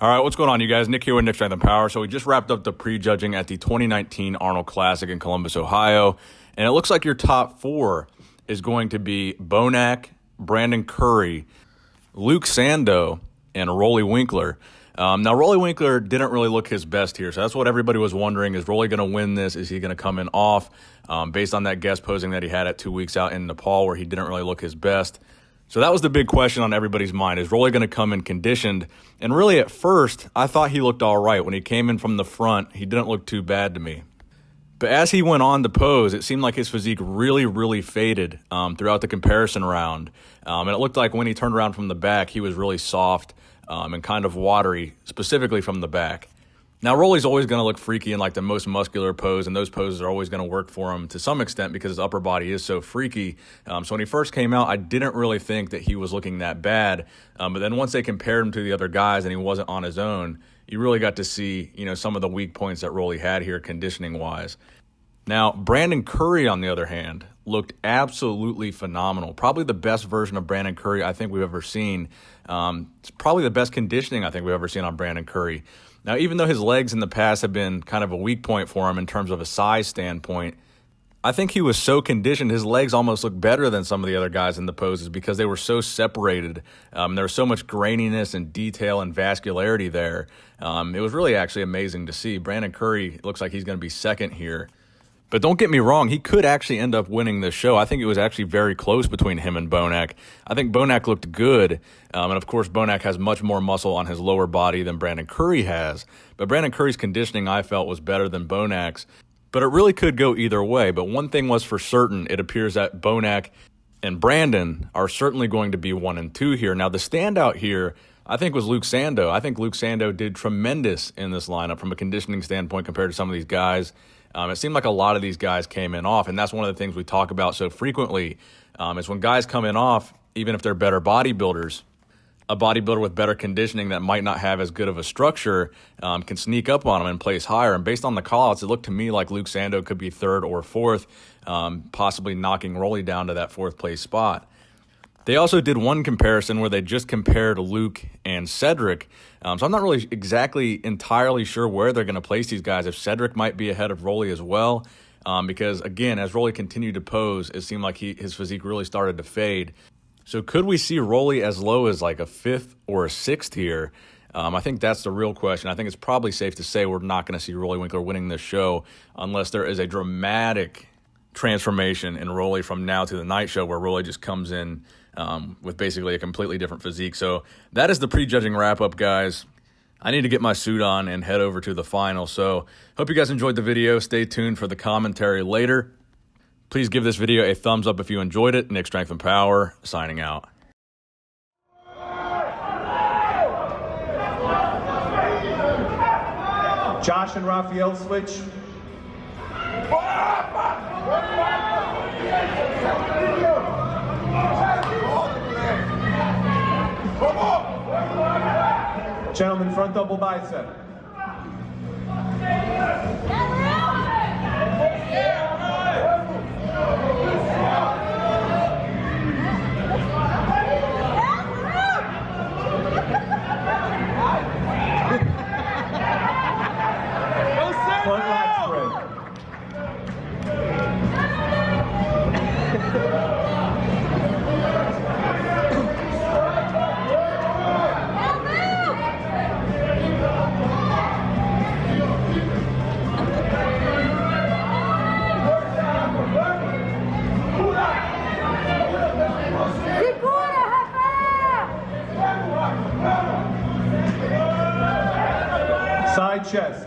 All right, what's going on, you guys? Nick here with Nick Strength and Power. So we just wrapped up the prejudging at the 2019 Arnold Classic in Columbus, Ohio. And it looks like your top four is going to be Bonac, Brandon Curry, Luke Sando, and Rolly Winkler. Now, Rolly Winkler didn't really look his best here. So that's what everybody was wondering. Is Rolly going to win this? Is he going to come in off? Based on that guest posing that he had at 2 weeks out in Nepal where he didn't really look his best. So that was the big question on everybody's mind. Is Rolly going to come in conditioned? And really at first, I thought he looked all right. When he came in from the front, he didn't look too bad to me. But as he went on to pose, it seemed like his physique really faded throughout the comparison round. And it looked like when he turned around from the back, he was really soft and kind of watery, specifically from the back. Now, Rolly's always going to look freaky in like the most muscular pose, and those poses are always going to work for him to some extent because his upper body is so freaky. So when he first came out, I didn't really think that he was looking that bad. But then once they compared him to the other guys and he wasn't on his own, you really got to see, some of the weak points that Rolly had here conditioning-wise. Now, Brandon Curry, on the other hand, looked absolutely phenomenal. Probably the best version of Brandon Curry I think we've ever seen. It's probably the best conditioning I think we've ever seen on Brandon Curry. Now, even though his legs in the past have been kind of a weak point for him in terms of a size standpoint, I think he was so conditioned, his legs almost looked better than some of the other guys in the poses because they were so separated. There was so much graininess and detail and vascularity there. It was really actually amazing to see. Brandon Curry looks like he's going to be second here. But don't get me wrong, he could actually end up winning this show. I think it was actually very close between him and Bonac. I think Bonac looked good, and of course Bonac has much more muscle on his lower body than Brandon Curry has. But Brandon Curry's conditioning, I felt, was better than Bonac's. But it really could go either way. But one thing was for certain, it appears that Bonac and Brandon are certainly going to be 1 and 2 here. Now, the standout here, I think, was Luke Sando. I think Luke Sando did tremendous in this lineup from a conditioning standpoint compared to some of these guys. It seemed like a lot of these guys came in off, and that's one of the things we talk about so frequently is when guys come in off, even if they're better bodybuilders, a bodybuilder with better conditioning that might not have as good of a structure can sneak up on them and place higher. And based on the callouts, it looked to me like Luke Sando could be third or fourth, possibly knocking Rolly down to that fourth place spot. They also did one comparison where they just compared Luke and Cedric. So I'm not really exactly entirely sure where they're going to place these guys. If Cedric might be ahead of Rolly as well. Because, again, as Rolly continued to pose, it seemed like his physique really started to fade. So could we see Rolly as low as like a 5th or a 6th here? I think that's the real question. I think it's probably safe to say we're not going to see Rolly Winkler winning this show unless there is a dramatic transformation in Rolly from now to the night show where Rolly just comes in with basically a completely different physique. So that is the prejudging wrap-up, guys. I need to get my suit on and head over to the final. So hope you guys enjoyed the video. Stay tuned for the commentary later. Please give this video a thumbs up if you enjoyed it. Nick Strength and Power, signing out. Josh and Raphael switch. Gentlemen, front double bicep. Front lat spread. Side chest.